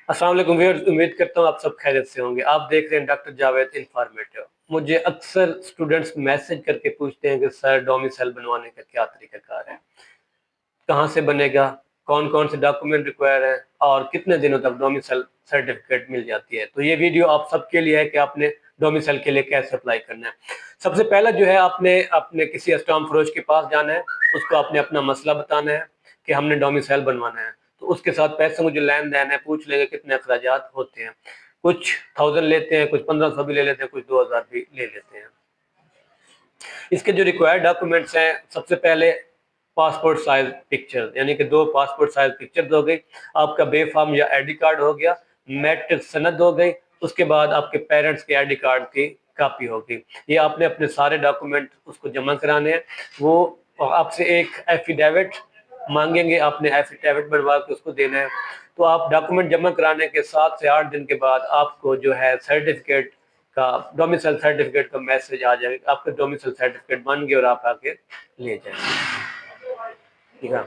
अस्सलाम वालेकुम व्यूअर्स, उम्मीद करता हूँ आप सब खैरियत से होंगे। आप देख रहे हैं डॉक्टर जावेद इन्फॉर्मेटिव। मुझे अक्सर स्टूडेंट्स मैसेज करके पूछते हैं कि सर डोमिसाइल बनवाने का क्या तरीकाकार है, कहाँ से बनेगा, कौन कौन से डॉक्यूमेंट रिक्वायर है और कितने दिनों तक डोमिसाइल सर्टिफिकेट मिल जाती है। तो ये वीडियो आप सबके लिए है कि आपने डोमिसाइल के लिए कैसे अप्लाई करना है। सबसे पहला जो है, आपने अपने किसी अस्टाम फरोश के पास जाना है, उसको आपने अपना मसला बताना है कि हमने डोमिसाइल बनवाना है। तो उसके साथ पैसों को जो लेन देन है पूछ लेंगे कितने अखराजात होते हैं। कुछ 1000 लेते हैं, कुछ 1500 भी ले लेते हैं, कुछ 2000 भी ले लेते हैं। इसके जो रिक्वायर्ड डॉक्यूमेंट्स हैं, सबसे पहले पासपोर्ट साइज पिक्चर, यानी कि 2 पासपोर्ट साइज पिक्चर हो गई, आपका बेफार्म या आईडी कार्ड हो गया, मैट्रिक सनद हो गई, उसके बाद आपके पेरेंट्स के आईडी कार्ड की कॉपी होगी। ये आपने अपने सारे डॉक्यूमेंट उसको जमा कराने हैं। वो आपसे एक एफिडेविट मांगेंगे, आपने एफिडेविट बनवा के उसको देना है। तो आप डॉक्यूमेंट जमा कराने के 7 से 8 दिन के बाद आपको जो है सर्टिफिकेट का, डोमिसाइल सर्टिफिकेट का मैसेज आ जाएगा। आपका डोमिसाइल सर्टिफिकेट बन गया और आप आके ले जाएंगे। ठीक है।